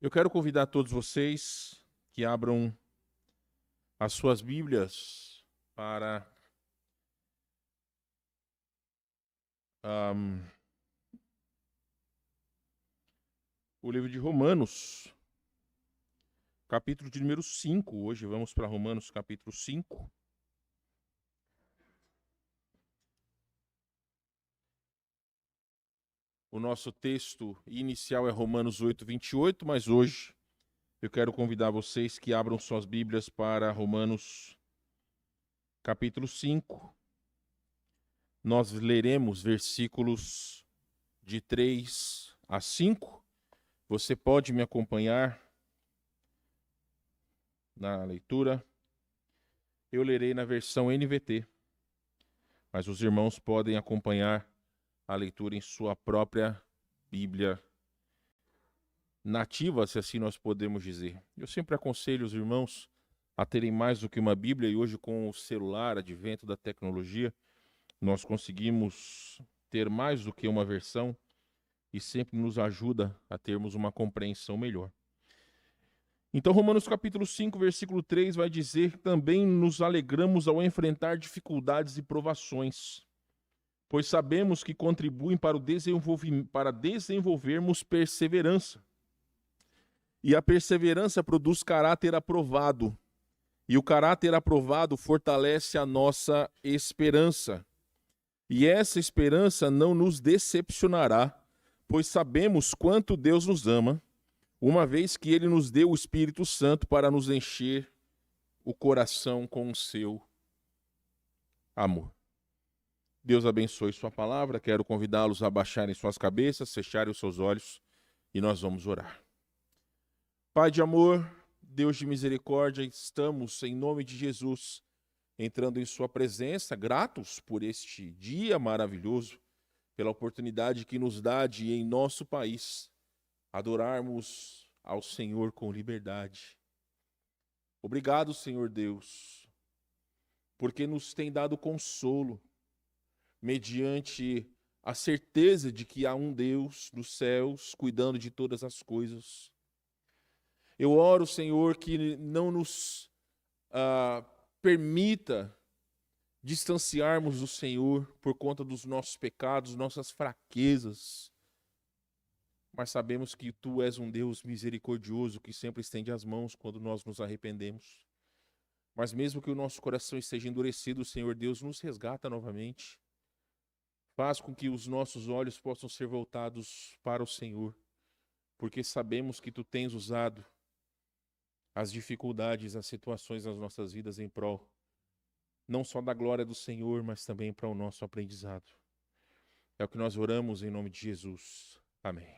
Eu quero convidar todos vocês que abram as suas Bíblias para ahm, o livro de Romanos, capítulo de número 5. Hoje vamos para Romanos, capítulo 5. O nosso texto inicial é Romanos 8, 28, mas hoje eu quero convidar vocês que abram suas Bíblias para Romanos, capítulo 5. Nós leremos versículos de 3 a 5. Você pode me acompanhar na leitura. Eu lerei na versão NVT, mas os irmãos podem acompanhar a leitura em sua própria Bíblia nativa, se assim nós podemos dizer. Eu sempre aconselho os irmãos a terem mais do que uma Bíblia, e hoje com o celular, advento da tecnologia, nós conseguimos ter mais do que uma versão e sempre nos ajuda a termos uma compreensão melhor. Então, Romanos capítulo 5, versículo 3 vai dizer: também nos alegramos ao enfrentar dificuldades e provações, pois sabemos que contribuem para desenvolvermos perseverança. E a perseverança produz caráter aprovado, e o caráter aprovado fortalece a nossa esperança. E essa esperança não nos decepcionará, pois sabemos quanto Deus nos ama, uma vez que Ele nos deu o Espírito Santo para nos encher o coração com o seu amor. Deus abençoe sua palavra. Quero convidá-los a baixarem suas cabeças, fecharem os seus olhos e nós vamos orar. Pai de amor, Deus de misericórdia, estamos em nome de Jesus entrando em sua presença, gratos por este dia maravilhoso, pela oportunidade que nos dá de, em nosso país, adorarmos ao Senhor com liberdade. Obrigado, Senhor Deus, porque nos tem dado consolo, mediante a certeza de que há um Deus nos céus cuidando de todas as coisas. Eu oro, Senhor, que não nos permita distanciarmos do Senhor por conta dos nossos pecados, nossas fraquezas. Mas sabemos que Tu és um Deus misericordioso que sempre estende as mãos quando nós nos arrependemos. Mas mesmo que o nosso coração esteja endurecido, o Senhor Deus nos resgata novamente. Faz com que os nossos olhos possam ser voltados para o Senhor, porque sabemos que Tu tens usado as dificuldades, as situações das nossas vidas em prol, não só da glória do Senhor, mas também para o nosso aprendizado. É o que nós oramos em nome de Jesus. Amém.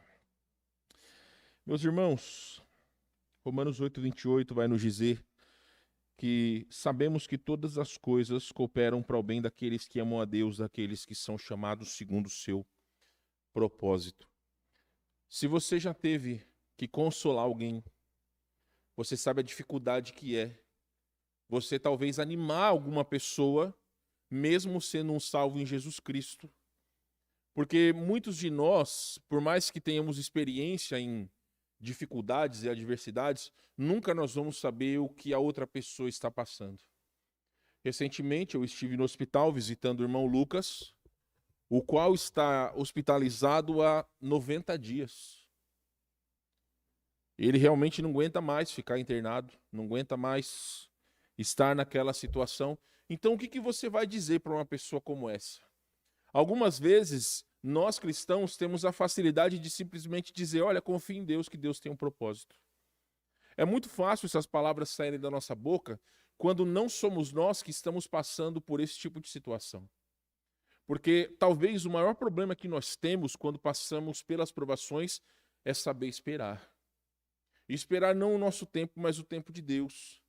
Meus irmãos, Romanos 8, 28 vai nos dizer que sabemos que todas as coisas cooperam para o bem daqueles que amam a Deus, daqueles que são chamados segundo o seu propósito. Se você já teve que consolar alguém, você sabe a dificuldade que é você talvez animar alguma pessoa, mesmo sendo um salvo em Jesus Cristo. Porque muitos de nós, por mais que tenhamos experiência em dificuldades e adversidades, nunca nós vamos saber o que a outra pessoa está passando. Recentemente eu estive no hospital visitando o irmão Lucas, o qual está hospitalizado há 90 dias. Ele realmente não aguenta mais ficar internado, não aguenta mais estar naquela situação. Então, o que você vai dizer para uma pessoa como essa? Algumas vezes, nós cristãos temos a facilidade de simplesmente dizer: olha, confie em Deus, que Deus tem um propósito. É muito fácil essas palavras saírem da nossa boca quando não somos nós que estamos passando por esse tipo de situação. Porque talvez o maior problema que nós temos quando passamos pelas provações é saber esperar. E esperar não o nosso tempo, mas o tempo de Deus.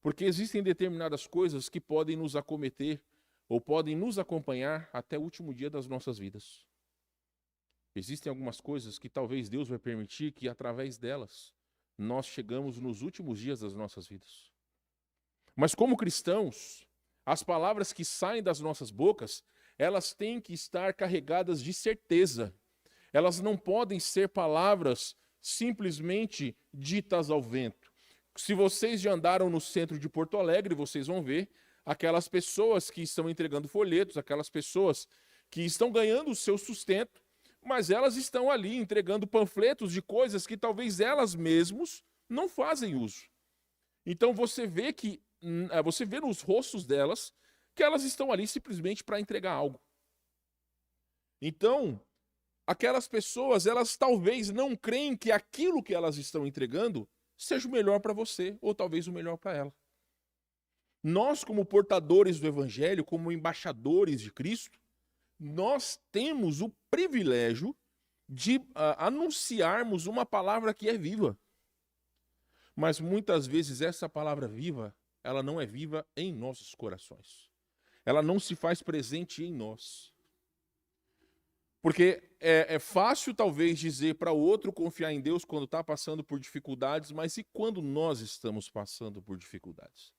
Porque existem determinadas coisas que podem nos acometer ou podem nos acompanhar até o último dia das nossas vidas. Existem algumas coisas que talvez Deus vai permitir que, através delas, nós chegamos nos últimos dias das nossas vidas. Mas como cristãos, as palavras que saem das nossas bocas, elas têm que estar carregadas de certeza. Elas não podem ser palavras simplesmente ditas ao vento. Se vocês já andaram no centro de Porto Alegre, vocês vão ver aquelas pessoas que estão entregando folhetos, aquelas pessoas que estão ganhando o seu sustento, mas elas estão ali entregando panfletos de coisas que talvez elas mesmas não fazem uso. Então você vê nos rostos delas que elas estão ali simplesmente para entregar algo. Então, aquelas pessoas, elas talvez não creem que aquilo que elas estão entregando seja o melhor para você, ou talvez o melhor para ela. Nós, como portadores do Evangelho, como embaixadores de Cristo, nós temos o privilégio de anunciarmos uma palavra que é viva. Mas muitas vezes essa palavra viva, ela não é viva em nossos corações. Ela não se faz presente em nós. Porque é fácil talvez dizer para o outro confiar em Deus quando está passando por dificuldades, mas e quando nós estamos passando por dificuldades?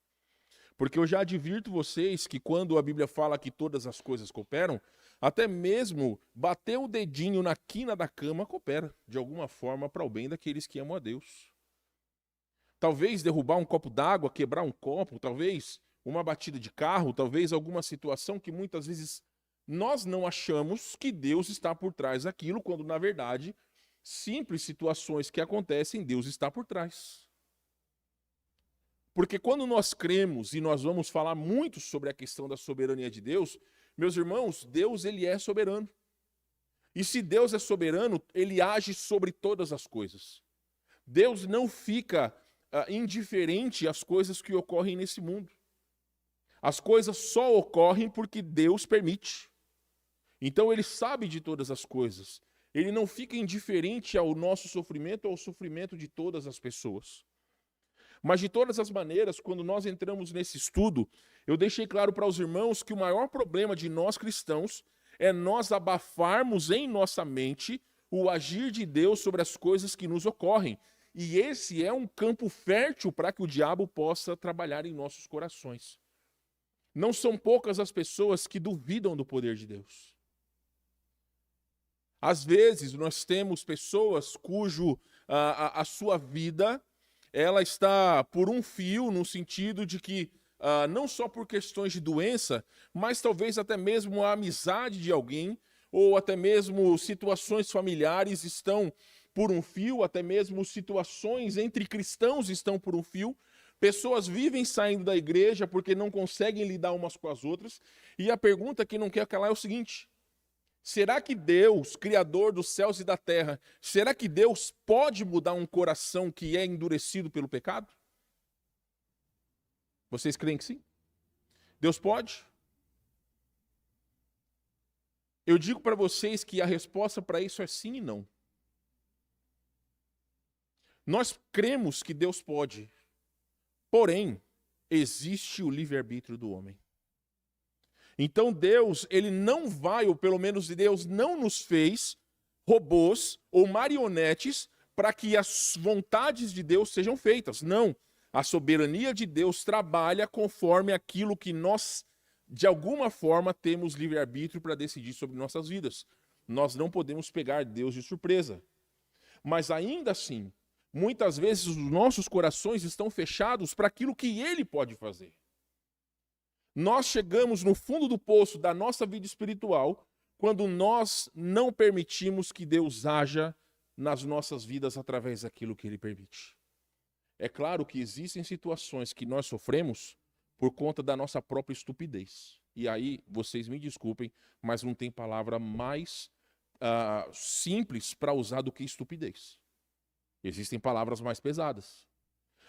Porque eu já advirto vocês que quando a Bíblia fala que todas as coisas cooperam, até mesmo bater o dedinho na quina da cama coopera, de alguma forma, para o bem daqueles que amam a Deus. Talvez derrubar um copo d'água, quebrar um copo, talvez uma batida de carro, talvez alguma situação que muitas vezes nós não achamos que Deus está por trás daquilo, quando na verdade, simples situações que acontecem, Deus está por trás. Porque quando nós cremos, e nós vamos falar muito sobre a questão da soberania de Deus, meus irmãos, Deus ele é soberano. E se Deus é soberano, ele age sobre todas as coisas. Deus não fica indiferente às coisas que ocorrem nesse mundo. As coisas só ocorrem porque Deus permite. Então ele sabe de todas as coisas. Ele não fica indiferente ao nosso sofrimento ou ao sofrimento de todas as pessoas. Mas de todas as maneiras, quando nós entramos nesse estudo, eu deixei claro para os irmãos que o maior problema de nós cristãos é nós abafarmos em nossa mente o agir de Deus sobre as coisas que nos ocorrem. E esse é um campo fértil para que o diabo possa trabalhar em nossos corações. Não são poucas as pessoas que duvidam do poder de Deus. Às vezes nós temos pessoas cujo a sua vida ela está por um fio, no sentido de que não só por questões de doença, mas talvez até mesmo a amizade de alguém, ou até mesmo situações familiares estão por um fio, até mesmo situações entre cristãos estão por um fio. Pessoas vivem saindo da igreja porque não conseguem lidar umas com as outras. E a pergunta que não quer calar é o seguinte: será que Deus, Criador dos céus e da terra, será que Deus pode mudar um coração que é endurecido pelo pecado? Vocês creem que sim? Deus pode? Eu digo para vocês que a resposta para isso é sim e não. Nós cremos que Deus pode, porém, existe o livre-arbítrio do homem. Então Deus, ele não vai, ou pelo menos Deus não nos fez robôs ou marionetes para que as vontades de Deus sejam feitas. Não. A soberania de Deus trabalha conforme aquilo que nós, de alguma forma, temos livre-arbítrio para decidir sobre nossas vidas. Nós não podemos pegar Deus de surpresa. Mas ainda assim, muitas vezes os nossos corações estão fechados para aquilo que Ele pode fazer. Nós chegamos no fundo do poço da nossa vida espiritual quando nós não permitimos que Deus haja nas nossas vidas através daquilo que Ele permite. É claro que existem situações que nós sofremos por conta da nossa própria estupidez. E aí, vocês me desculpem, mas não tem palavra mais simples para usar do que estupidez. Existem palavras mais pesadas.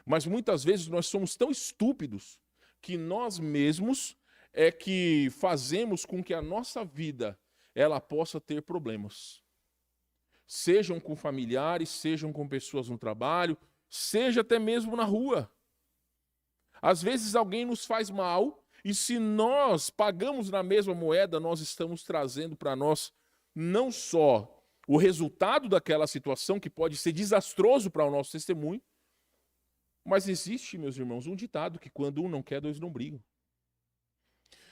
Mas muitas vezes nós somos tão estúpidos que nós mesmos é que fazemos com que a nossa vida ela possa ter problemas. Sejam com familiares, sejam com pessoas no trabalho, seja até mesmo na rua. Às vezes alguém nos faz mal e se nós pagamos na mesma moeda, nós estamos trazendo para nós não só o resultado daquela situação, que pode ser desastroso para o nosso testemunho, mas existe, meus irmãos, um ditado que quando um não quer, dois não brigam.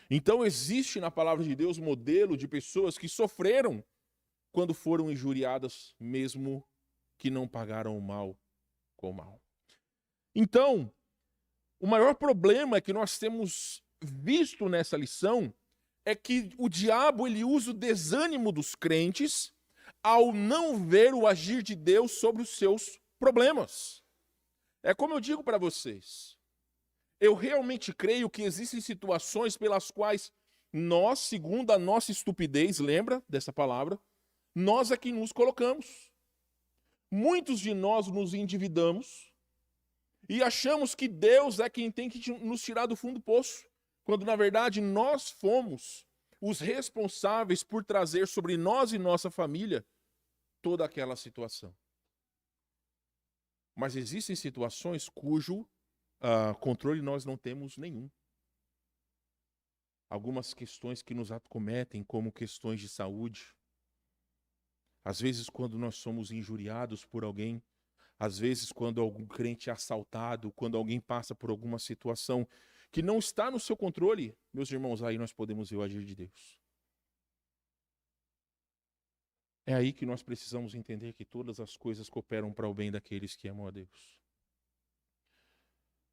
Então existe na palavra de Deus modelo de pessoas que sofreram quando foram injuriadas, mesmo que não pagaram o mal com o mal. Então, o maior problema que nós temos visto nessa lição é que o diabo ele usa o desânimo dos crentes ao não ver o agir de Deus sobre os seus problemas. É como eu digo para vocês, eu realmente creio que existem situações pelas quais nós, segundo a nossa estupidez, lembra dessa palavra, nós é quem nos colocamos. Muitos de nós nos endividamos e achamos que Deus é quem tem que nos tirar do fundo do poço, quando na verdade nós fomos os responsáveis por trazer sobre nós e nossa família toda aquela situação. Mas existem situações cujo controle nós não temos nenhum. Algumas questões que nos acometem, como questões de saúde. Às vezes, quando nós somos injuriados por alguém, às vezes, quando algum crente é assaltado, quando alguém passa por alguma situação que não está no seu controle, meus irmãos, aí nós podemos ver o agir de Deus. É aí que nós precisamos entender que todas as coisas cooperam para o bem daqueles que amam a Deus.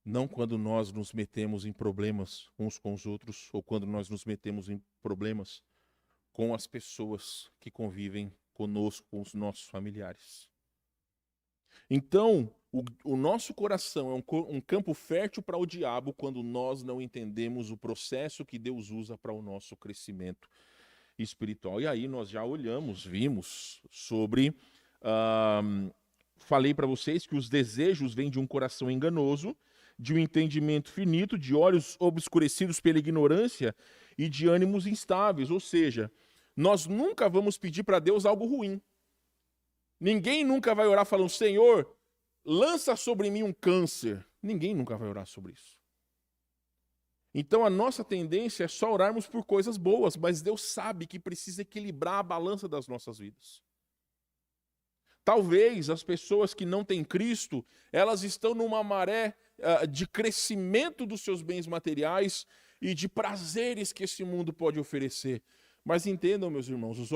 Não quando nós nos metemos em problemas uns com os outros, ou quando nós nos metemos em problemas com as pessoas que convivem conosco, com os nossos familiares. Então, o nosso coração é um campo fértil para o diabo quando nós não entendemos o processo que Deus usa para o nosso crescimento espiritual. E aí nós já vimos sobre... falei para vocês que os desejos vêm de um coração enganoso, de um entendimento finito, de olhos obscurecidos pela ignorância e de ânimos instáveis. Ou seja, nós nunca vamos pedir para Deus algo ruim. Ninguém nunca vai orar falando, Senhor, lança sobre mim um câncer. Ninguém nunca vai orar sobre isso. Então a nossa tendência é só orarmos por coisas boas, mas Deus sabe que precisa equilibrar a balança das nossas vidas. Talvez as pessoas que não têm Cristo, elas estão numa maré de crescimento dos seus bens materiais e de prazeres que esse mundo pode oferecer. Mas entendam, meus irmãos, os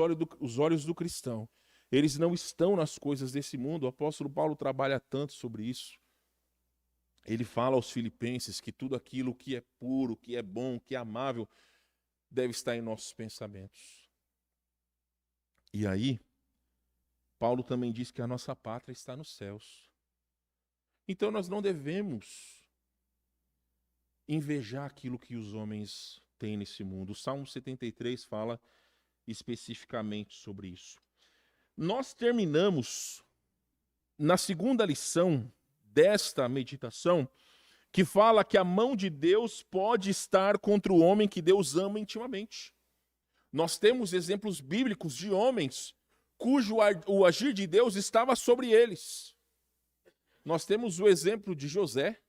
olhos do cristão, eles não estão nas coisas desse mundo. O apóstolo Paulo trabalha tanto sobre isso. Ele fala aos filipenses que tudo aquilo que é puro, que é bom, que é amável, deve estar em nossos pensamentos. E aí, Paulo também diz que a nossa pátria está nos céus. Então nós não devemos invejar aquilo que os homens têm nesse mundo. O Salmo 73 fala especificamente sobre isso. Nós terminamos na segunda lição desta meditação, que fala que a mão de Deus pode estar contra o homem que Deus ama intimamente. Nós temos exemplos bíblicos de homens cujo o agir de Deus estava sobre eles. Nós temos o exemplo de José,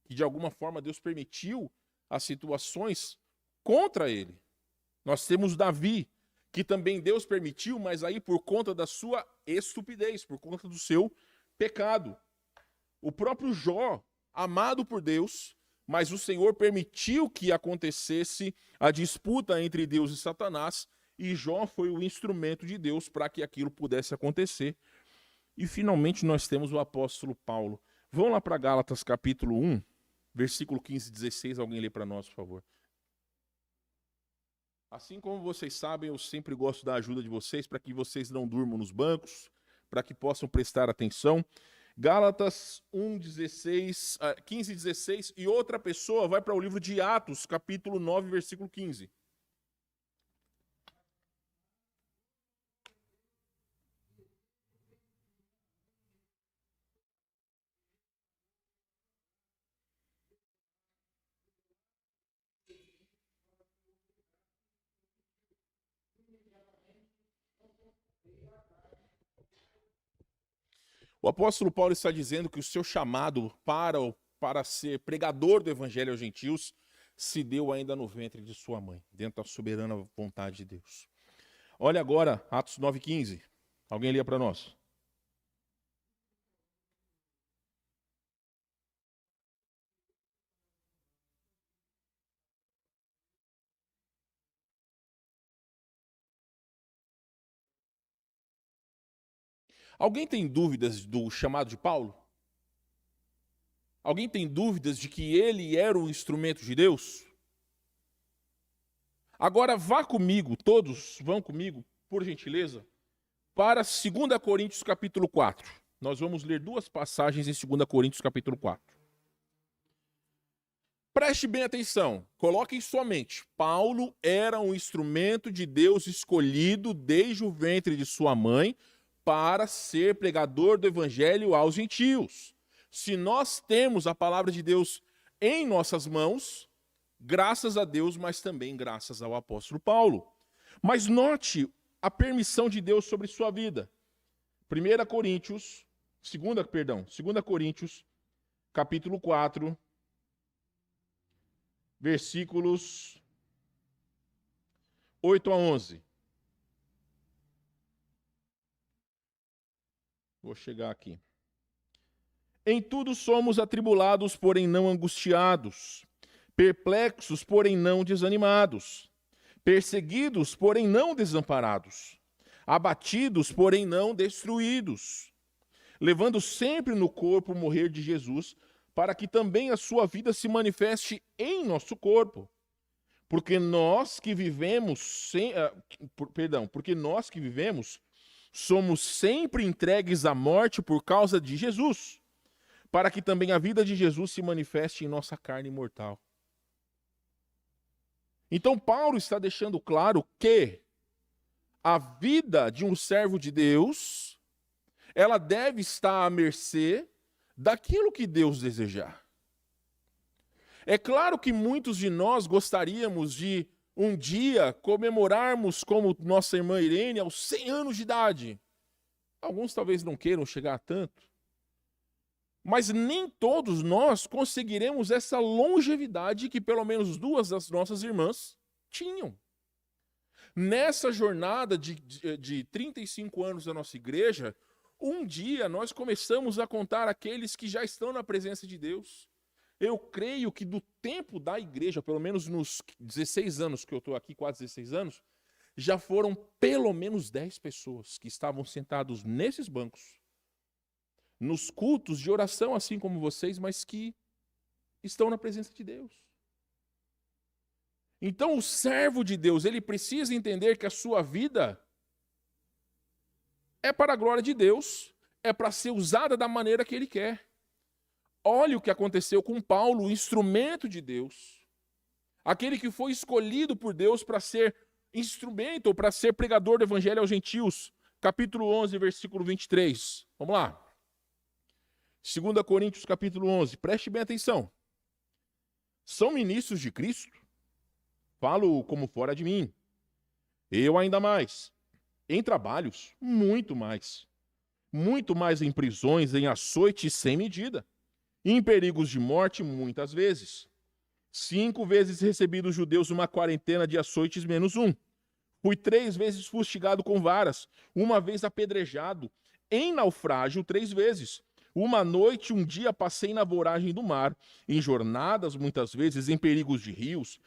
que de alguma forma Deus permitiu as situações contra ele. Nós temos Davi, que também Deus permitiu, mas aí por conta da sua estupidez, por conta do seu pecado. O próprio Jó, amado por Deus, mas o Senhor permitiu que acontecesse a disputa entre Deus e Satanás, e Jó foi o instrumento de Deus para que aquilo pudesse acontecer. E finalmente nós temos o apóstolo Paulo. Vamos lá para Gálatas capítulo 1, versículo 15 e 16, alguém lê para nós, por favor. Assim como vocês sabem, eu sempre gosto da ajuda de vocês para que vocês não durmam nos bancos, para que possam prestar atenção. Gálatas 1, 15 e 16, e outra pessoa vai para o livro de Atos, capítulo 9, versículo 15. O apóstolo Paulo está dizendo que o seu chamado para ser pregador do evangelho aos gentios se deu ainda no ventre de sua mãe, dentro da soberana vontade de Deus. Olha agora, Atos 9,15. Alguém lia para nós? Alguém tem dúvidas do chamado de Paulo? Alguém tem dúvidas de que ele era um instrumento de Deus? Agora vá comigo, todos vão comigo, por gentileza, para 2 Coríntios capítulo 4. Nós vamos ler duas passagens em 2 Coríntios capítulo 4. Preste bem atenção, coloque em sua mente. Paulo era um instrumento de Deus escolhido desde o ventre de sua mãe para ser pregador do evangelho aos gentios. Se nós temos a palavra de Deus em nossas mãos, graças a Deus, mas também graças ao apóstolo Paulo. Mas note a permissão de Deus sobre sua vida. 2 Coríntios, capítulo 4, versículos 8 a 11. Vou chegar aqui. Em tudo somos atribulados, porém não angustiados, perplexos, porém não desanimados, perseguidos, porém não desamparados, abatidos, porém não destruídos, levando sempre no corpo o morrer de Jesus, para que também a sua vida se manifeste em nosso corpo. Porque nós que vivemos, somos sempre entregues à morte por causa de Jesus, para que também a vida de Jesus se manifeste em nossa carne mortal. Então Paulo está deixando claro que a vida de um servo de Deus, ela deve estar à mercê daquilo que Deus desejar. É claro que muitos de nós gostaríamos de um dia comemorarmos como nossa irmã Irene aos 100 anos de idade. Alguns talvez não queiram chegar a tanto. Mas nem todos nós conseguiremos essa longevidade que pelo menos duas das nossas irmãs tinham. Nessa jornada de 35 anos da nossa igreja, um dia nós começamos a contar aqueles que já estão na presença de Deus. Eu creio que do tempo da igreja, pelo menos nos 16 anos que eu estou aqui, quase 16 anos, já foram pelo menos 10 pessoas que estavam sentados nesses bancos, nos cultos de oração, assim como vocês, mas que estão na presença de Deus. Então o servo de Deus, ele precisa entender que a sua vida é para a glória de Deus, é para ser usada da maneira que ele quer. Olha o que aconteceu com Paulo, o instrumento de Deus. Aquele que foi escolhido por Deus para ser instrumento, ou para ser pregador do evangelho aos gentios. Capítulo 11, versículo 23. Vamos lá. 2 Coríntios, capítulo 11. Preste bem atenção. São ministros de Cristo? Falo como fora de mim. Eu ainda mais. Em trabalhos, muito mais. Muito mais em prisões, em açoites sem medida. Em perigos de morte, muitas vezes. 5 vezes recebi dos judeus uma quarentena de açoites menos um. Fui 3 vezes fustigado com varas, 1 vez apedrejado, em naufrágio 3 vezes. 1 noite, 1 dia passei na voragem do mar, em jornadas muitas vezes, em perigos de rios,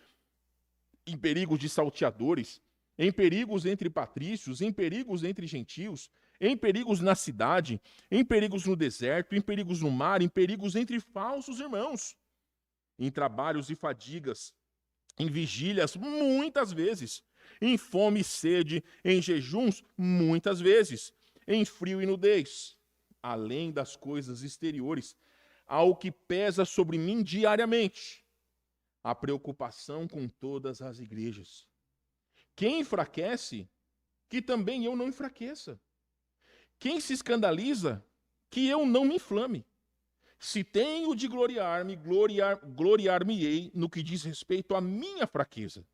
em perigos de salteadores, em perigos entre patrícios, em perigos entre gentios, em perigos na cidade, em perigos no deserto, em perigos no mar, em perigos entre falsos irmãos, em trabalhos e fadigas, em vigílias muitas vezes, em fome e sede, em jejuns muitas vezes, em frio e nudez, além das coisas exteriores, ao que pesa sobre mim diariamente, a preocupação com todas as igrejas. Quem enfraquece, que também eu não enfraqueça. Quem se escandaliza, que eu não me inflame. Se tenho de gloriar-me, gloriar-me-ei no que diz respeito à minha fraqueza.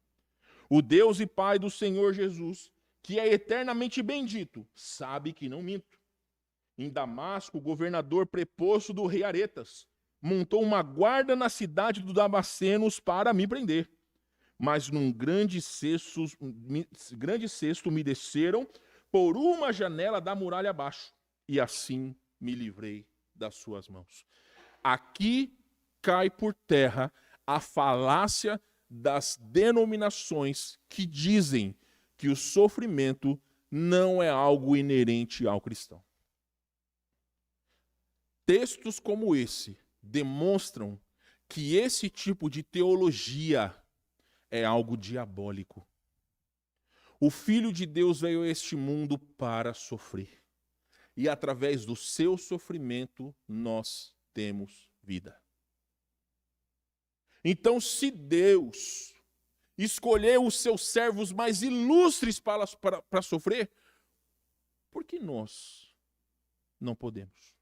O Deus e Pai do Senhor Jesus, que é eternamente bendito, sabe que não minto. Em Damasco, o governador preposto do rei Aretas montou uma guarda na cidade dos Damascenos para me prender. Mas num grande cesto me desceram por uma janela da muralha abaixo, e assim me livrei das suas mãos. Aqui cai por terra a falácia das denominações que dizem que o sofrimento não é algo inerente ao cristão. Textos como esse demonstram que esse tipo de teologia é algo diabólico. O Filho de Deus veio a este mundo para sofrer. E através do seu sofrimento, nós temos vida. Então, se Deus escolheu os seus servos mais ilustres para sofrer, por que nós não podemos?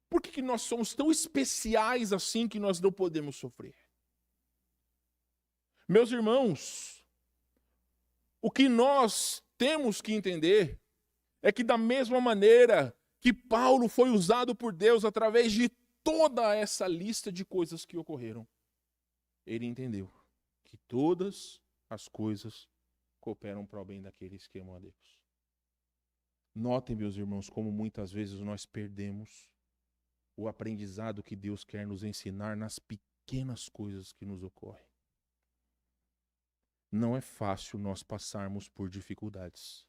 Por que nós somos tão especiais assim que nós não podemos sofrer? Meus irmãos, o que nós temos que entender é que da mesma maneira que Paulo foi usado por Deus através de toda essa lista de coisas que ocorreram, ele entendeu que todas as coisas cooperam para o bem daqueles que amam a Deus. Notem, meus irmãos, como muitas vezes nós perdemos o aprendizado que Deus quer nos ensinar nas pequenas coisas que nos ocorrem. Não é fácil nós passarmos por dificuldades.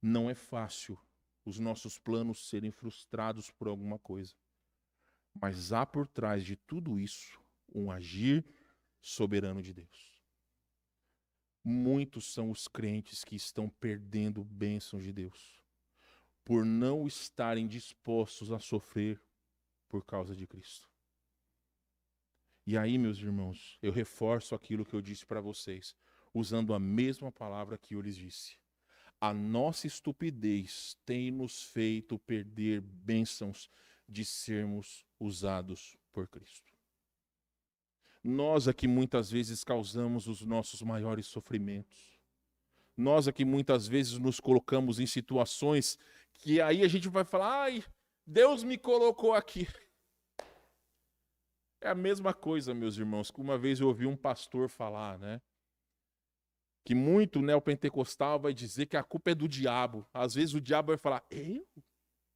Não é fácil os nossos planos serem frustrados por alguma coisa. Mas há por trás de tudo isso um agir soberano de Deus. Muitos são os crentes que estão perdendo bênçãos de Deus por não estarem dispostos a sofrer por causa de Cristo. E aí, meus irmãos, eu reforço aquilo que eu disse para vocês, usando a mesma palavra que eu lhes disse. A nossa estupidez tem nos feito perder bênçãos de sermos usados por Cristo. Nós aqui muitas vezes causamos os nossos maiores sofrimentos. Nós aqui muitas vezes nos colocamos em situações que aí a gente vai falar, ai, Deus me colocou aqui. É a mesma coisa, meus irmãos, que uma vez eu ouvi um pastor falar, né? Que muito neopentecostal vai dizer que a culpa é do diabo. Às vezes o diabo vai falar, eu?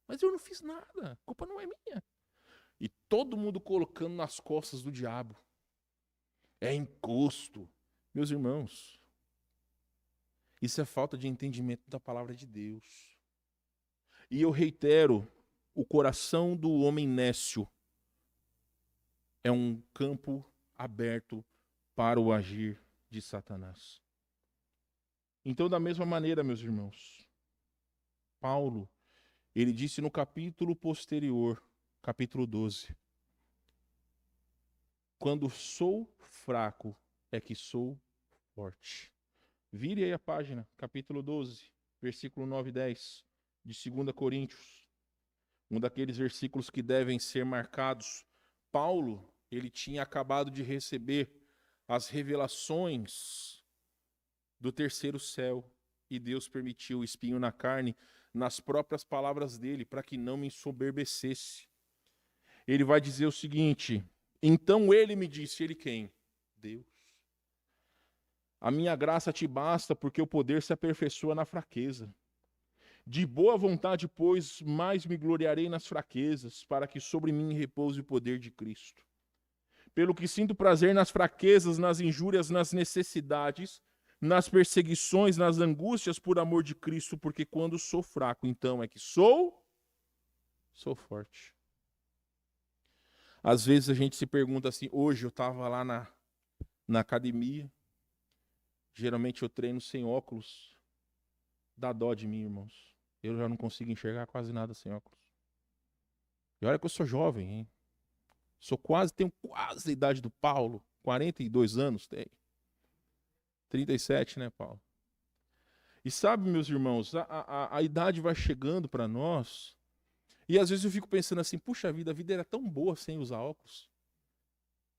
Mas eu não fiz nada, a culpa não é minha. E todo mundo colocando nas costas do diabo. É encosto. Meus irmãos, isso é falta de entendimento da palavra de Deus. E eu reitero, o coração do homem nécio é um campo aberto para o agir de Satanás. Então, da mesma maneira, meus irmãos, Paulo, ele disse no capítulo posterior, capítulo 12, quando sou fraco é que sou forte. Vire aí a página, capítulo 12, versículo 9 e 10, de 2 Coríntios. Um daqueles versículos que devem ser marcados. Paulo, ele tinha acabado de receber as revelações do terceiro céu, e Deus permitiu o espinho na carne, nas próprias palavras dele, para que não me ensoberbecesse. Ele vai dizer o seguinte, então ele me disse, ele quem? Deus. A minha graça te basta, porque o poder se aperfeiçoa na fraqueza. De boa vontade, pois, mais me gloriarei nas fraquezas, para que sobre mim repouse o poder de Cristo. Pelo que sinto prazer nas fraquezas, nas injúrias, nas necessidades, nas perseguições, nas angústias por amor de Cristo, porque quando sou fraco, então é que sou forte. Às vezes a gente se pergunta assim, hoje eu estava lá na academia, geralmente eu treino sem óculos, dá dó de mim, irmãos. Eu já não consigo enxergar quase nada sem óculos. E olha que eu sou jovem, hein? Tenho quase a idade do Paulo, 42 anos tenho. 37, né, Paulo? E sabe, meus irmãos, a idade vai chegando para nós, e às vezes eu fico pensando assim, puxa vida, a vida era tão boa sem usar óculos.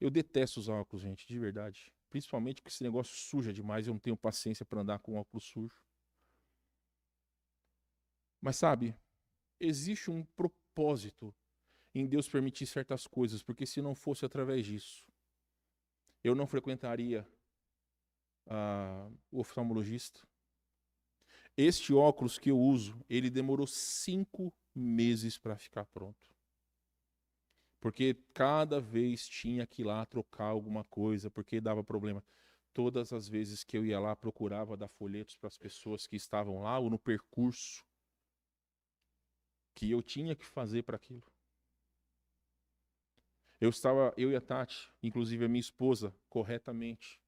Eu detesto usar óculos, gente, de verdade. Principalmente porque esse negócio suja demais, eu não tenho paciência para andar com óculos sujo. Mas sabe, existe um propósito em Deus permitir certas coisas, porque se não fosse através disso, eu não frequentaria o oftalmologista. Este óculos que eu uso, ele demorou 5 meses para ficar pronto. Porque cada vez tinha que ir lá trocar alguma coisa, porque dava problema. Todas as vezes que eu ia lá, procurava dar folhetos para as pessoas que estavam lá ou no percurso. que eu tinha que fazer para aquilo. Eu e a Tati, inclusive a minha esposa, corretamente,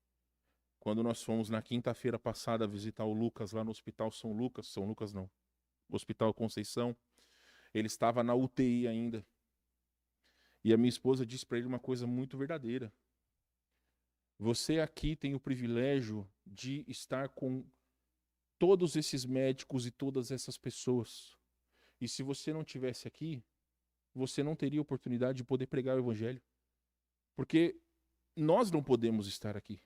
quando nós fomos na quinta-feira passada visitar o Lucas lá no Hospital São Lucas não, Hospital Conceição, ele estava na UTI ainda. E a minha esposa disse para ele uma coisa muito verdadeira. Você aqui tem o privilégio de estar com todos esses médicos e todas essas pessoas. E se você não estivesse aqui, você não teria oportunidade de poder pregar o evangelho. Porque nós não podemos estar aqui.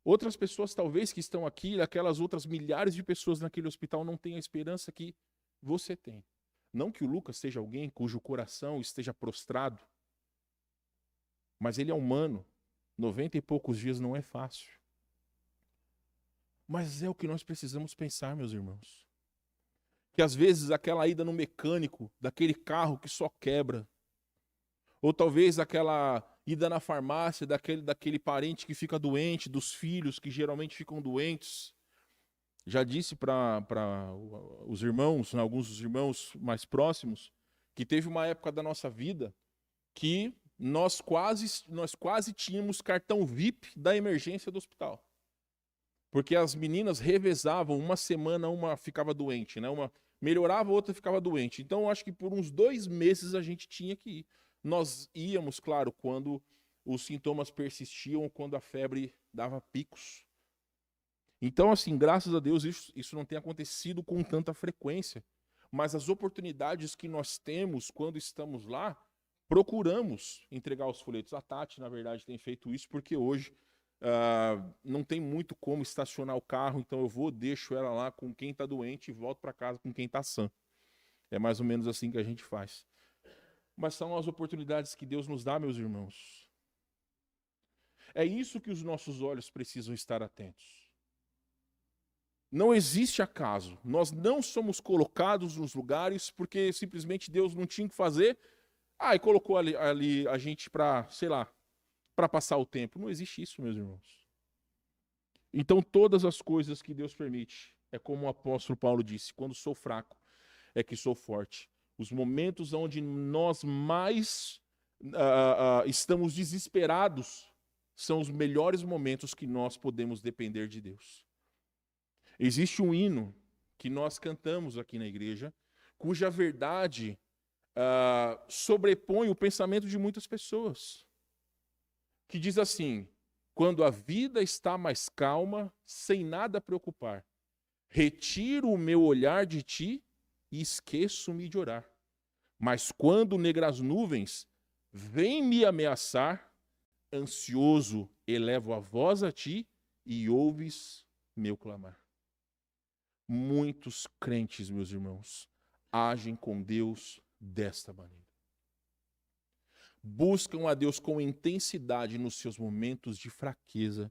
Outras pessoas talvez que estão aqui, aquelas outras milhares de pessoas naquele hospital não têm a esperança que você tem. Não que o Lucas seja alguém cujo coração esteja prostrado, mas ele é humano. 90 e poucos dias não é fácil. Mas é o que nós precisamos pensar, meus irmãos. Que às vezes aquela ida no mecânico, daquele carro que só quebra, ou talvez aquela ida na farmácia daquele parente que fica doente, dos filhos que geralmente ficam doentes. Já disse para os irmãos, alguns dos irmãos mais próximos, que teve uma época da nossa vida que nós quase tínhamos cartão VIP da emergência do hospital. Porque as meninas revezavam, uma semana uma ficava doente, né? Uma melhorava, a outra ficava doente. Então, acho que por uns 2 meses a gente tinha que ir. Nós íamos, claro, quando os sintomas persistiam, quando a febre dava picos. Então, assim, graças a Deus, isso não tem acontecido com tanta frequência. Mas as oportunidades que nós temos quando estamos lá, procuramos entregar os folhetos. A Tati, na verdade, tem feito isso porque hoje não tem muito como estacionar o carro, então eu vou, deixo ela lá com quem está doente e volto para casa com quem está sã. É mais ou menos assim que a gente faz. Mas são as oportunidades que Deus nos dá, meus irmãos. É isso que os nossos olhos precisam estar atentos. Não existe acaso. Nós não somos colocados nos lugares porque simplesmente Deus não tinha o que fazer. E colocou ali a gente para, sei lá, para passar o tempo. Não existe isso, meus irmãos. Então, todas as coisas que Deus permite, é como o apóstolo Paulo disse, quando sou fraco, é que sou forte. Os momentos onde nós mais estamos desesperados são os melhores momentos que nós podemos depender de Deus. Existe um hino que nós cantamos aqui na igreja, cuja verdade sobrepõe o pensamento de muitas pessoas. Que diz assim: quando a vida está mais calma, sem nada preocupar, retiro o meu olhar de ti e esqueço-me de orar. Mas quando negras nuvens vêm me ameaçar, ansioso elevo a voz a ti e ouves meu clamar. Muitos crentes, meus irmãos, agem com Deus desta maneira. Buscam a Deus com intensidade nos seus momentos de fraqueza,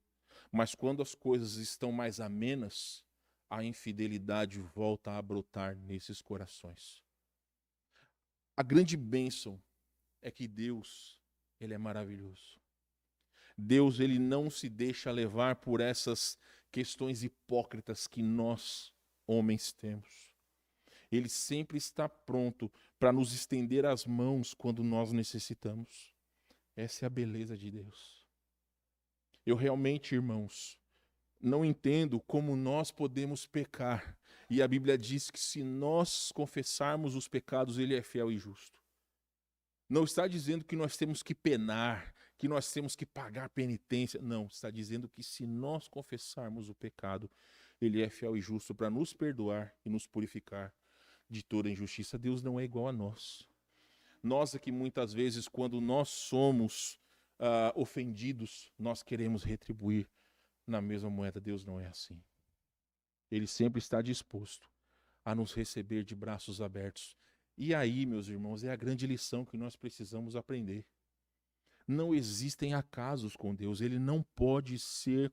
mas quando as coisas estão mais amenas, a infidelidade volta a brotar nesses corações. A grande bênção é que Deus, ele é maravilhoso. Deus, ele não se deixa levar por essas questões hipócritas que nós, homens, temos. Ele sempre está pronto para nos estender as mãos quando nós necessitamos. Essa é a beleza de Deus. Eu realmente, irmãos, não entendo como nós podemos pecar. E a Bíblia diz que se nós confessarmos os pecados, ele é fiel e justo. Não está dizendo que nós temos que penar, que nós temos que pagar penitência. Não, está dizendo que se nós confessarmos o pecado, ele é fiel e justo para nos perdoar e nos purificar de toda injustiça. Deus não é igual a nós. Nós aqui muitas vezes, quando nós somos ofendidos, nós queremos retribuir na mesma moeda. Deus não é assim. Ele sempre está disposto a nos receber de braços abertos. E aí, meus irmãos, é a grande lição que nós precisamos aprender. Não existem acasos com Deus. Ele não pode ser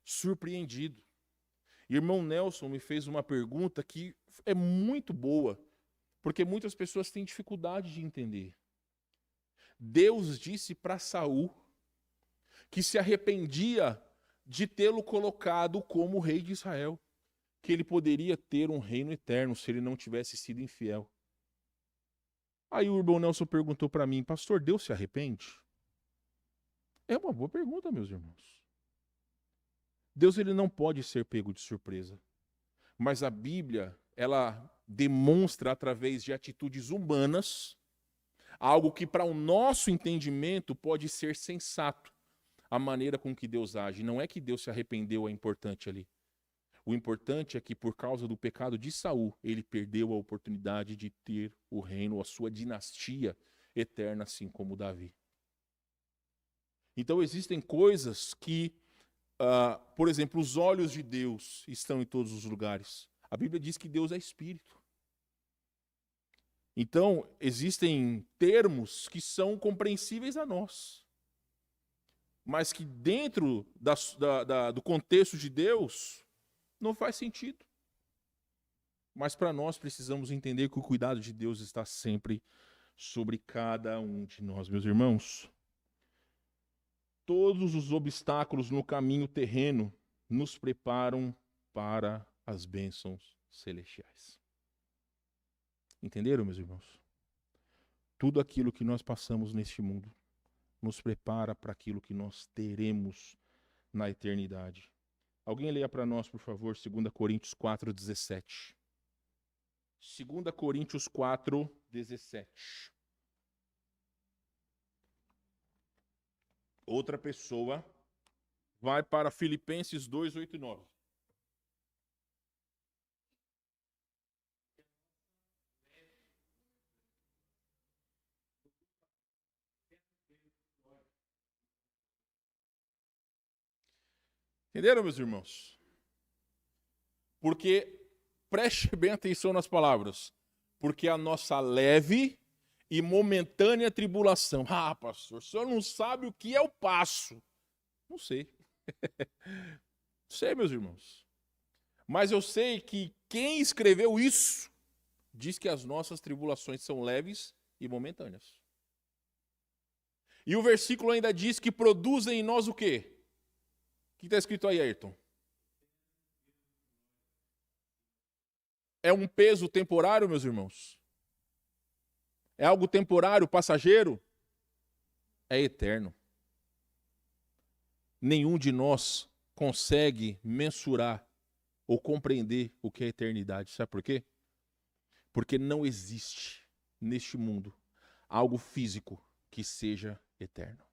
surpreendido. Irmão Nelson me fez uma pergunta que é muito boa, porque muitas pessoas têm dificuldade de entender. Deus disse para Saul que se arrependia de tê-lo colocado como rei de Israel, que ele poderia ter um reino eterno se ele não tivesse sido infiel. Aí o irmão Nelson perguntou para mim, pastor, Deus se arrepende? É uma boa pergunta, meus irmãos. Deus ele não pode ser pego de surpresa. Mas a Bíblia, ela demonstra através de atitudes humanas algo que para o nosso entendimento pode ser sensato. A maneira com que Deus age. Não é que Deus se arrependeu, é importante ali. O importante é que por causa do pecado de Saul, ele perdeu a oportunidade de ter o reino, a sua dinastia eterna, assim como Davi. Então existem coisas que, por exemplo, os olhos de Deus estão em todos os lugares. A Bíblia diz que Deus é espírito. Então, existem termos que são compreensíveis a nós, mas que dentro do contexto de Deus não faz sentido. Mas para nós precisamos entender que o cuidado de Deus está sempre sobre cada um de nós, meus irmãos. Todos os obstáculos no caminho terreno nos preparam para as bênçãos celestiais. Entenderam, meus irmãos? Tudo aquilo que nós passamos neste mundo nos prepara para aquilo que nós teremos na eternidade. Alguém leia para nós, por favor, 2 Coríntios 4:17. 2 Coríntios 4:17. Outra pessoa vai para Filipenses 2:8 e 9. Entenderam, meus irmãos? Porque, preste bem atenção nas palavras, porque a nossa leve e momentânea tribulação. Ah, pastor, o senhor não sabe o que eu passo. Não sei. Sei, meus irmãos. Mas eu sei que quem escreveu isso diz que as nossas tribulações são leves e momentâneas. E o versículo ainda diz que produzem em nós o quê? O que está escrito aí, Ayrton? É um peso temporário, meus irmãos? É algo temporário, passageiro? É eterno. Nenhum de nós consegue mensurar ou compreender o que é eternidade. Sabe por quê? Porque não existe neste mundo algo físico que seja eterno.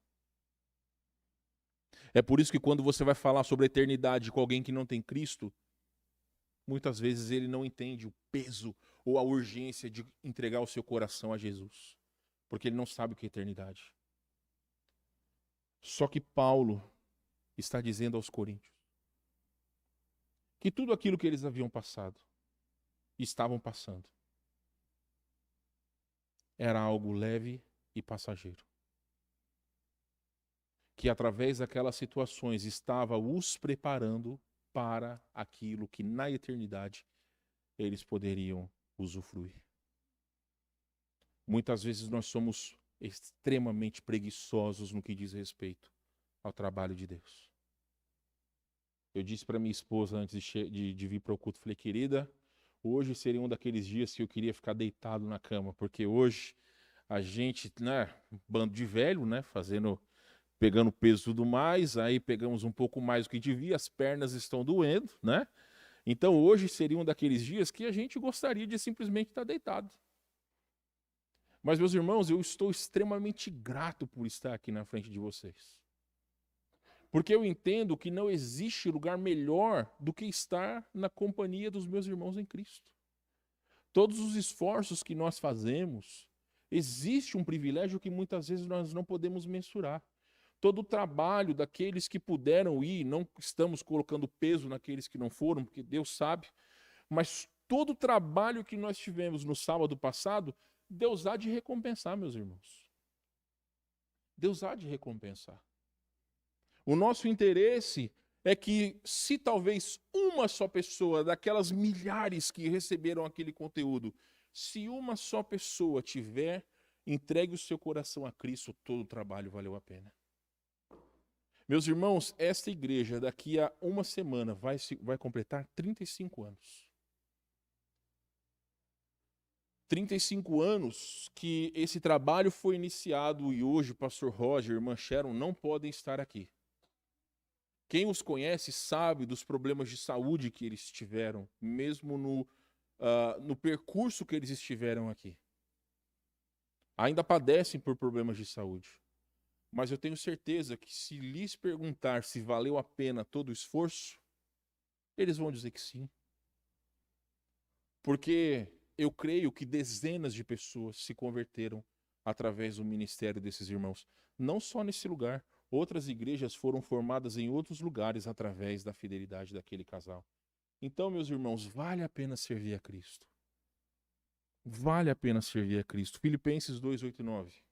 É por isso que quando você vai falar sobre a eternidade com alguém que não tem Cristo, muitas vezes ele não entende o peso ou a urgência de entregar o seu coração a Jesus. Porque ele não sabe o que é eternidade. Só que Paulo está dizendo aos coríntios que tudo aquilo que eles haviam passado, estavam passando, era algo leve e passageiro. Que através daquelas situações estava os preparando para aquilo que na eternidade eles poderiam usufruir. Muitas vezes nós somos extremamente preguiçosos no que diz respeito ao trabalho de Deus. Eu disse para minha esposa antes de vir para o culto, falei, querida, hoje seria um daqueles dias que eu queria ficar deitado na cama, porque hoje a gente, né, um bando de velho, né, pegando peso e tudo mais, aí pegamos um pouco mais do que devia, as pernas estão doendo, né? Então hoje seria um daqueles dias que a gente gostaria de simplesmente estar deitado. Mas, meus irmãos, eu estou extremamente grato por estar aqui na frente de vocês. Porque eu entendo que não existe lugar melhor do que estar na companhia dos meus irmãos em Cristo. Todos os esforços que nós fazemos, existe um privilégio que muitas vezes nós não podemos mensurar. Todo o trabalho daqueles que puderam ir, não estamos colocando peso naqueles que não foram, porque Deus sabe, mas todo o trabalho que nós tivemos no sábado passado, Deus há de recompensar, meus irmãos. Deus há de recompensar. O nosso interesse é que, se talvez uma só pessoa, daquelas milhares que receberam aquele conteúdo, se uma só pessoa tiver entregue o seu coração a Cristo, todo o trabalho valeu a pena. Meus irmãos, esta igreja daqui a uma semana vai completar 35 anos. 35 anos que esse trabalho foi iniciado e hoje o pastor Roger e a irmã Sharon não podem estar aqui. Quem os conhece sabe dos problemas de saúde que eles tiveram, mesmo no percurso que eles estiveram aqui. Ainda padecem por problemas de saúde. Mas eu tenho certeza que se lhes perguntar se valeu a pena todo o esforço, eles vão dizer que sim. Porque eu creio que dezenas de pessoas se converteram através do ministério desses irmãos. Não só nesse lugar, outras igrejas foram formadas em outros lugares através da fidelidade daquele casal. Então, meus irmãos, vale a pena servir a Cristo. Vale a pena servir a Cristo. Filipenses 2, 8 e 9.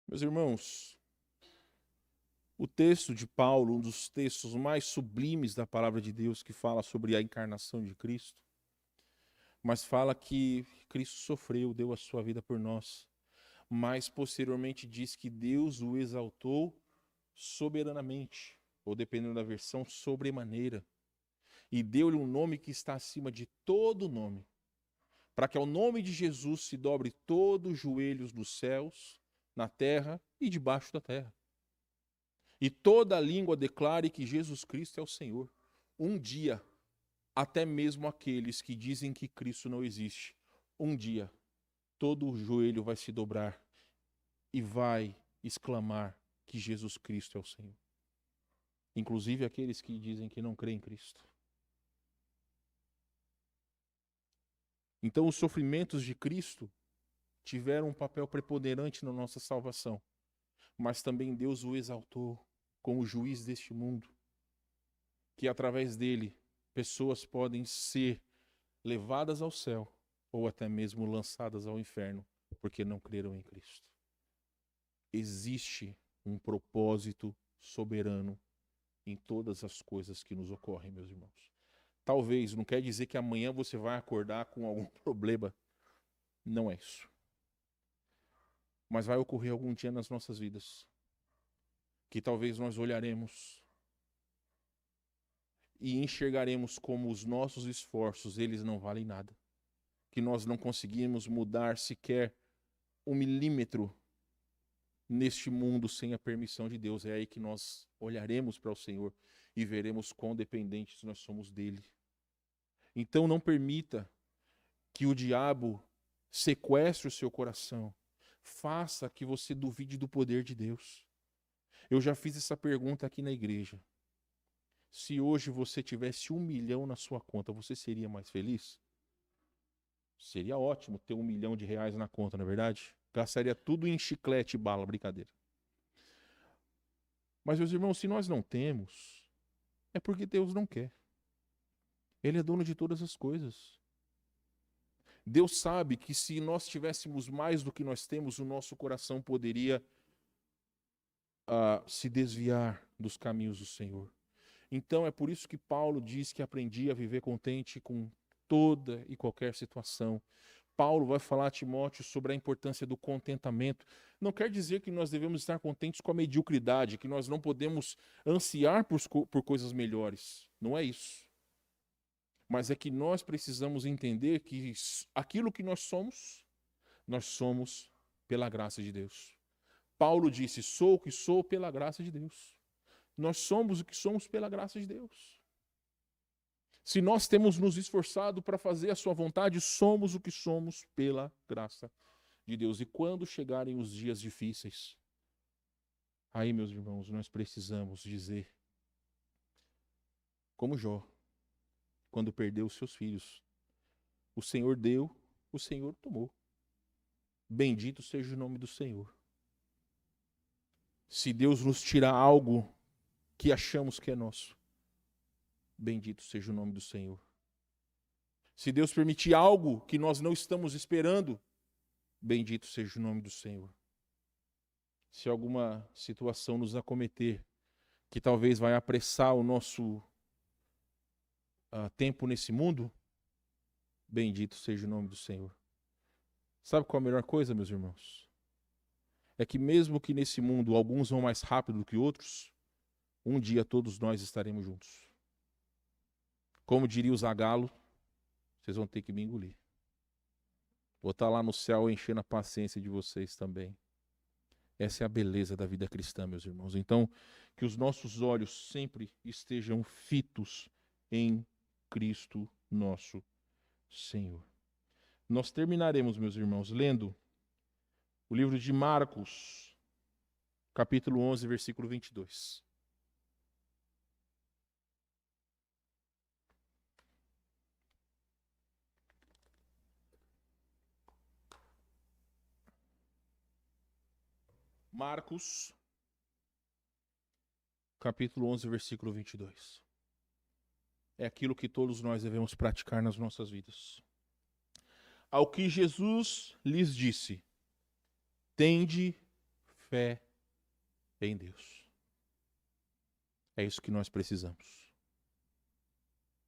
Meus irmãos, o texto de Paulo, um dos textos mais sublimes da palavra de Deus, que fala sobre a encarnação de Cristo, mas fala que Cristo sofreu, deu a sua vida por nós, mas posteriormente diz que Deus o exaltou soberanamente, ou dependendo da versão, sobremaneira, e deu-lhe um nome que está acima de todo nome, para que ao nome de Jesus se dobre todos os joelhos nos céus, na terra e debaixo da terra. E toda língua declare que Jesus Cristo é o Senhor. Um dia, até mesmo aqueles que dizem que Cristo não existe, um dia, todo o joelho vai se dobrar e vai exclamar que Jesus Cristo é o Senhor. Inclusive aqueles que dizem que não creem em Cristo. Então, os sofrimentos de Cristo tiveram um papel preponderante na nossa salvação, mas também Deus o exaltou como juiz deste mundo, que através dele pessoas podem ser levadas ao céu ou até mesmo lançadas ao inferno, porque não creram em Cristo. Existe um propósito soberano em todas as coisas que nos ocorrem, meus irmãos. Talvez, não quer dizer que amanhã você vai acordar com algum problema. Não é isso. Mas vai ocorrer algum dia nas nossas vidas que talvez nós olharemos e enxergaremos como os nossos esforços, eles não valem nada. Que nós não conseguimos mudar sequer 1 milímetro neste mundo sem a permissão de Deus. É aí que nós olharemos para o Senhor e veremos quão dependentes nós somos dele. Então não permita que o diabo sequestre o seu coração. Faça que você duvide do poder de Deus. Eu já fiz essa pergunta aqui na igreja. Se hoje você tivesse 1 milhão na sua conta, você seria mais feliz? Seria ótimo ter R$ 1 milhão na conta, não é verdade? Gastaria tudo em chiclete e bala, brincadeira. Mas, meus irmãos, se nós não temos, é porque Deus não quer. Ele é dono de todas as coisas. Deus sabe que se nós tivéssemos mais do que nós temos, o nosso coração poderia se desviar dos caminhos do Senhor. Então é por isso que Paulo diz que aprendi a viver contente com toda e qualquer situação. Paulo vai falar a Timóteo sobre a importância do contentamento. Não quer dizer que nós devemos estar contentes com a mediocridade, que nós não podemos ansiar por coisas melhores. Não é isso. Mas é que nós precisamos entender que aquilo que nós somos pela graça de Deus. Paulo disse, sou o que sou pela graça de Deus. Nós somos o que somos pela graça de Deus. Se nós temos nos esforçado para fazer a sua vontade, somos o que somos pela graça de Deus. E quando chegarem os dias difíceis, aí, meus irmãos, nós precisamos dizer, como Jó, quando perdeu os seus filhos, o Senhor deu, o Senhor tomou. Bendito seja o nome do Senhor. Se Deus nos tirar algo que achamos que é nosso, bendito seja o nome do Senhor. Se Deus permitir algo que nós não estamos esperando, bendito seja o nome do Senhor. Se alguma situação nos acometer, que talvez vai apressar o nosso tempo nesse mundo, bendito seja o nome do Senhor. Sabe qual é a melhor coisa, meus irmãos? É que mesmo que nesse mundo alguns vão mais rápido do que outros, um dia todos nós estaremos juntos. Como diria o Zagalo, vocês vão ter que me engolir. Vou estar lá no céu enchendo a paciência de vocês também. Essa é a beleza da vida cristã, meus irmãos. Então, que os nossos olhos sempre estejam fitos em Cristo nosso Senhor. Nós terminaremos, meus irmãos, lendo o livro de Marcos, capítulo 11, versículo 22. Marcos, capítulo 11, versículo 22. É aquilo que todos nós devemos praticar nas nossas vidas. Ao que Jesus lhes disse: tende fé em Deus. É isso que nós precisamos.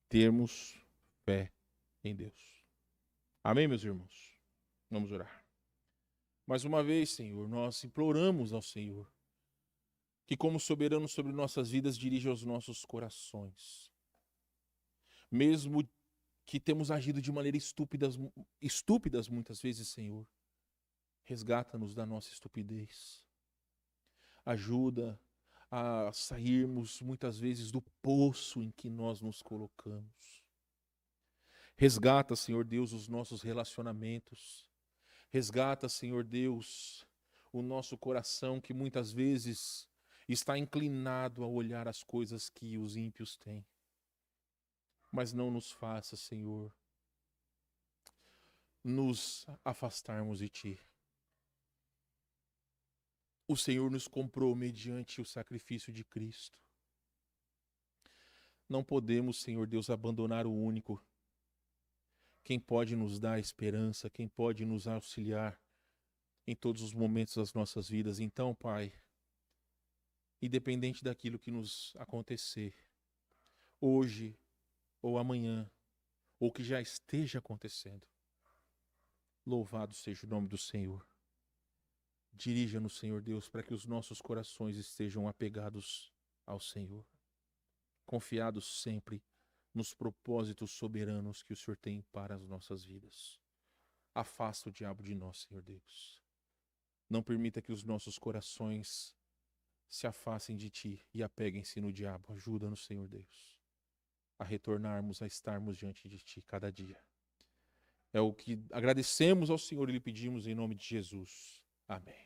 Termos fé em Deus. Amém, meus irmãos? Vamos orar. Mais uma vez, Senhor, nós imploramos ao Senhor que, como soberano sobre nossas vidas, dirija os nossos corações. Mesmo que temos agido de maneira estúpidas muitas vezes, Senhor, resgata-nos da nossa estupidez. Ajuda a sairmos muitas vezes do poço em que nós nos colocamos. Resgata, Senhor Deus, os nossos relacionamentos. Resgata, Senhor Deus, o nosso coração que muitas vezes está inclinado a olhar as coisas que os ímpios têm. Mas não nos faça, Senhor, nos afastarmos de Ti. O Senhor nos comprou mediante o sacrifício de Cristo. Não podemos, Senhor Deus, abandonar o único. Quem pode nos dar esperança, quem pode nos auxiliar em todos os momentos das nossas vidas. Então, Pai, independente daquilo que nos acontecer, hoje ou amanhã, ou que já esteja acontecendo, louvado seja o nome do Senhor. Dirija-nos, Senhor Deus, para que os nossos corações estejam apegados ao Senhor, confiados sempre nos propósitos soberanos que o Senhor tem para as nossas vidas. Afasta o diabo de nós, Senhor Deus. Não permita que os nossos corações se afastem de Ti e apeguem-se no diabo. Ajuda-nos, Senhor Deus, a retornarmos, a estarmos diante de Ti cada dia. É o que agradecemos ao Senhor e lhe pedimos em nome de Jesus. Amém.